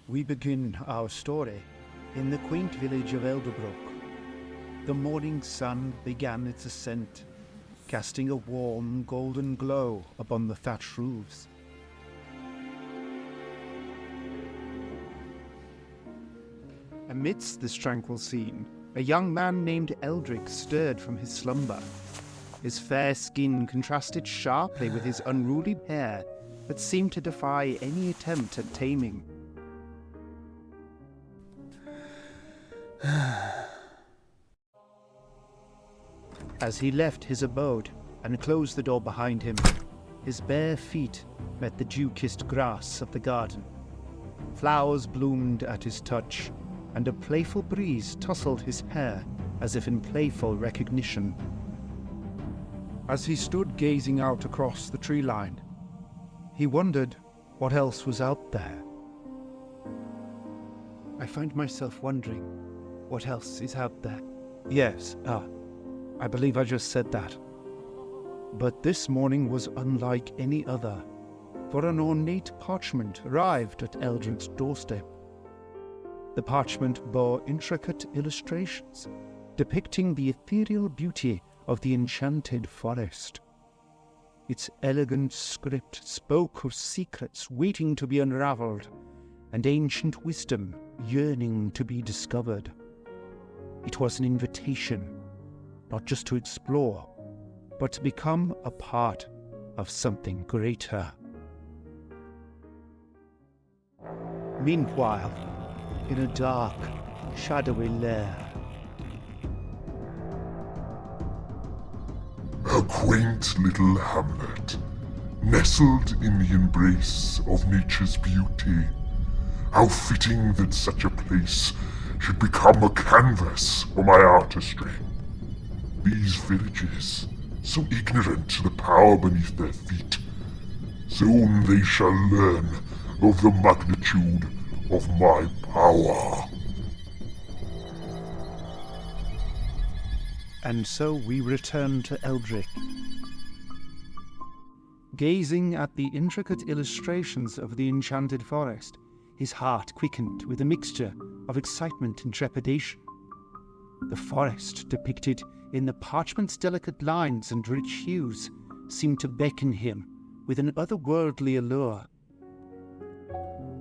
We begin our story in the quaint village of Eldric. The morning sun began its ascent, casting a warm golden glow upon the thatched roofs. Amidst this tranquil scene, a young man named Eldric stirred from his slumber. His fair skin contrasted sharply with his unruly hair that seemed to defy any attempt at taming. As he left his abode and closed the door behind him, his bare feet met the dew-kissed grass of the garden. Flowers bloomed at his touch, and a playful breeze tousled his hair as if in playful recognition. As he stood gazing out across the tree line, he wondered what else was out there. I find myself wondering what else is out there. Yes, I believe I just said that. But this morning was unlike any other, for an ornate parchment arrived at Eldric's doorstep. The parchment bore intricate illustrations depicting the ethereal beauty of the enchanted forest. Its elegant script spoke of secrets waiting to be unraveled and ancient wisdom yearning to be discovered. It was an invitation, not just to explore, but to become a part of something greater. Meanwhile, in a dark, shadowy lair, a quaint little hamlet, nestled in the embrace of nature's beauty. How fitting that such a place should become a canvas for my artistry. These villages, so ignorant to the power beneath their feet, soon they shall learn of the magnitude of my power. And so we return to Eldric. Gazing at the intricate illustrations of the enchanted forest, his heart quickened with a mixture of excitement and trepidation. The forest, depicted in the parchment's delicate lines and rich hues, seemed to beckon him with an otherworldly allure.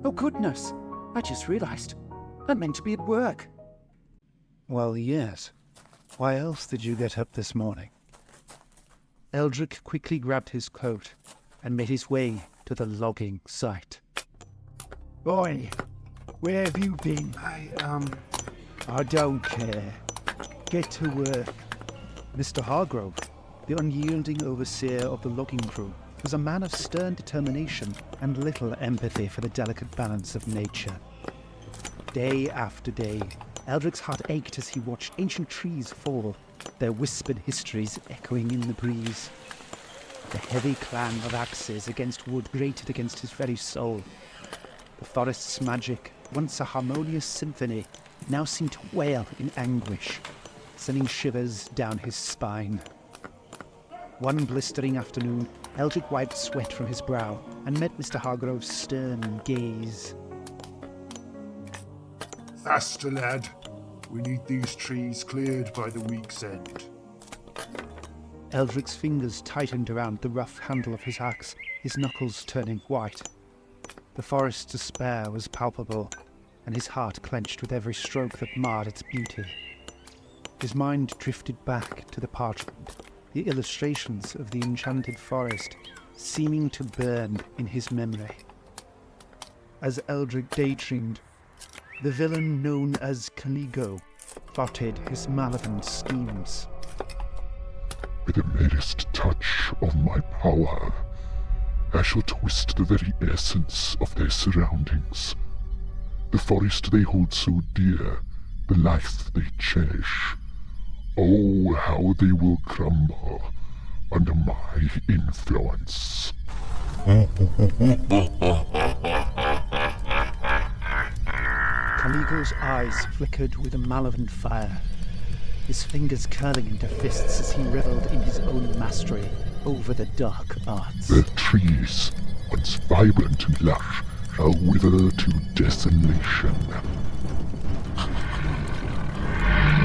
Oh goodness, I just realized I'm meant to be at work. Well, yes. Why else did you get up this morning? Eldric quickly grabbed his coat and made his way to the logging site. Boy, where have you been? I don't care. Get to work. Mr. Hargrove, the unyielding overseer of the logging crew, was a man of stern determination and little empathy for the delicate balance of nature. Day after day, Eldric's heart ached as he watched ancient trees fall, their whispered histories echoing in the breeze. The heavy clang of axes against wood grated against his very soul. The forest's magic, once a harmonious symphony, now seemed to wail in anguish, sending shivers down his spine. One blistering afternoon, Eldric wiped sweat from his brow and met Mr. Hargrove's stern gaze. Faster, lad. We need these trees cleared by the week's end. Eldric's fingers tightened around the rough handle of his axe, his knuckles turning white. The forest's despair was palpable, and his heart clenched with every stroke that marred its beauty. His mind drifted back to the parchment, the illustrations of the enchanted forest seeming to burn in his memory. As Eldric daydreamed, the villain known as Caligo plotted his malevolent schemes. With the merest touch of my power, I shall twist the very essence of their surroundings. The forest they hold so dear, the life they cherish. Oh, how they will crumble under my influence. Caligo's eyes flickered with a malevolent fire, his fingers curling into fists as he revelled in his own mastery over the dark arts. The trees, once vibrant and lush, shall wither to desolation.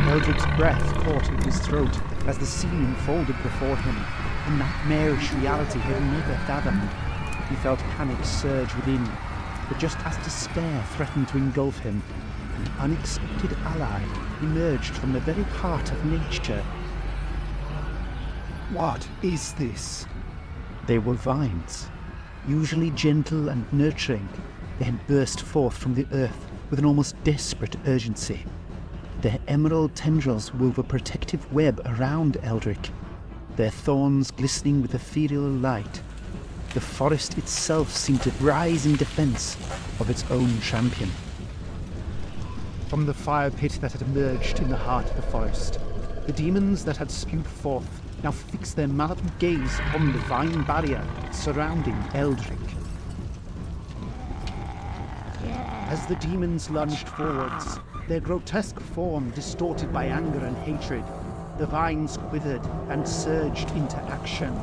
Eldric's breath caught in his throat as the scene unfolded before him, a nightmarish reality he had never fathomed. He felt panic surge within, but just as despair threatened to engulf him, an unexpected ally emerged from the very heart of nature. What is this? They were vines. Usually gentle and nurturing, they had burst forth from the earth with an almost desperate urgency. Their emerald tendrils wove a protective web around Eldric, their thorns glistening with ethereal light. The forest itself seemed to rise in defense of its own champion. From the fire pit that had emerged in the heart of the forest, the demons that had spewed forth now fixed their malevolent gaze upon the vine barrier surrounding Eldric. As the demons lunged forwards, their grotesque form distorted by anger and hatred, the vines quivered and surged into action.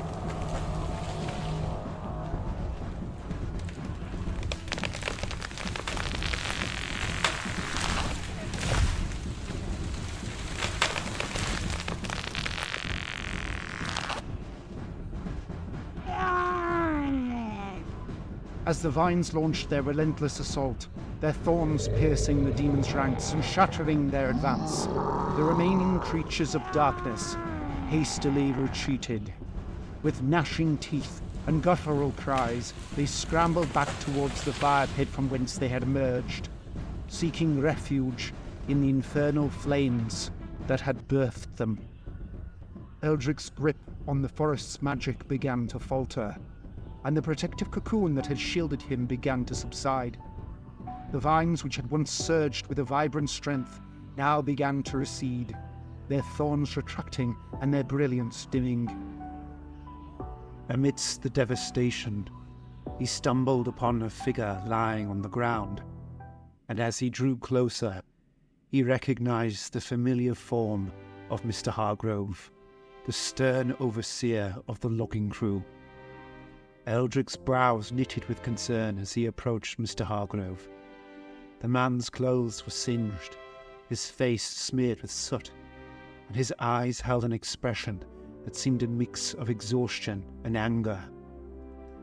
As the vines launched their relentless assault, their thorns piercing the demons' ranks and shattering their advance, the remaining creatures of darkness hastily retreated. With gnashing teeth and guttural cries, they scrambled back towards the fire pit from whence they had emerged, seeking refuge in the infernal flames that had birthed them. Eldric's grip on the forest's magic began to falter, and the protective cocoon that had shielded him began to subside. The vines, which had once surged with a vibrant strength, now began to recede, their thorns retracting and their brilliance dimming. Amidst the devastation, he stumbled upon a figure lying on the ground, and as he drew closer, he recognized the familiar form of Mr. Hargrove, the stern overseer of the logging crew. Eldric's brows knitted with concern as he approached Mr. Hargrove. The man's clothes were singed, his face smeared with soot, and his eyes held an expression that seemed a mix of exhaustion and anger.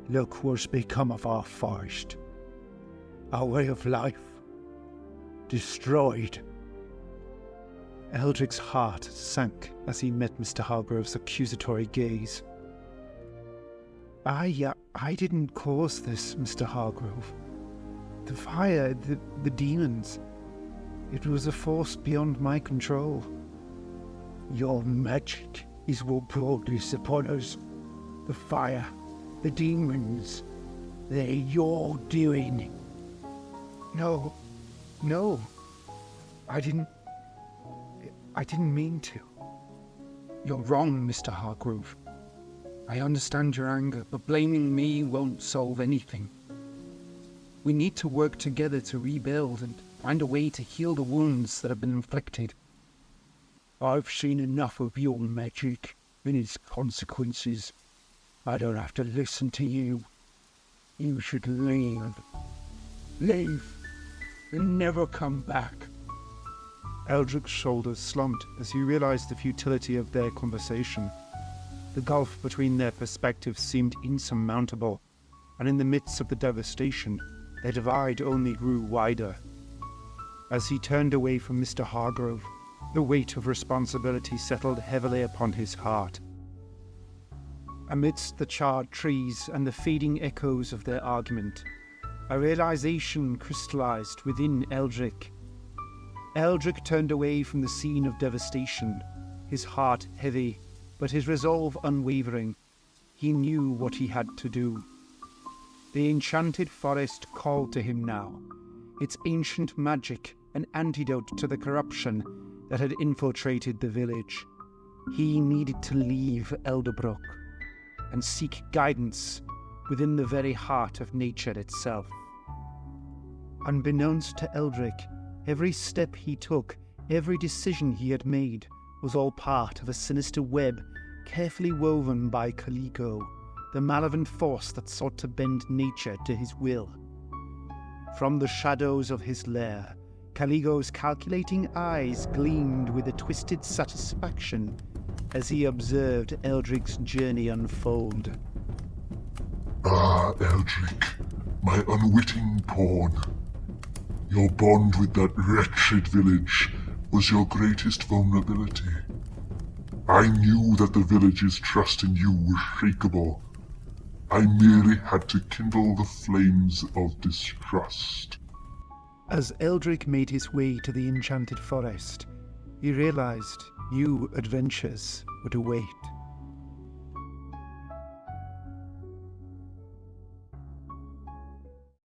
Look what's become of our forest. Our way of life. Destroyed. Eldric's heart sank as he met Mr. Hargrove's accusatory gaze. I didn't cause this, Mr. Hargrove. The fire, the demons. It was a force beyond my control. Your magic is what brought this upon us. The fire, the demons, they're your doing. No. I didn't mean to. You're wrong, Mr. Hargrove. I understand your anger, but blaming me won't solve anything. We need to work together to rebuild and find a way to heal the wounds that have been inflicted. I've seen enough of your magic and its consequences. I don't have to listen to you. You should leave. Leave and never come back. Eldric's shoulders slumped as he realized the futility of their conversation. The gulf between their perspectives seemed insurmountable, and in the midst of the devastation, their divide only grew wider. As he turned away from Mr. Hargrove, the weight of responsibility settled heavily upon his heart. Amidst the charred trees and the fading echoes of their argument, a realization crystallized within Eldric. Eldric turned away from the scene of devastation, his heart heavy, but his resolve unwavering. He knew what he had to do. The enchanted forest called to him now, its ancient magic an antidote to the corruption that had infiltrated the village. He needed to leave Elderbrook and seek guidance within the very heart of nature itself. Unbeknownst to Eldric, every step he took, every decision he had made, was all part of a sinister web carefully woven by Caligo, the malevolent force that sought to bend nature to his will. From the shadows of his lair, Caligo's calculating eyes gleamed with a twisted satisfaction as he observed Eldric's journey unfold. Ah, Eldric, my unwitting pawn. Your bond with that wretched village was your greatest vulnerability. I knew that the village's trust in you was shakable. I merely had to kindle the flames of distrust. As Eldric made his way to the enchanted forest, he realized new adventures would await.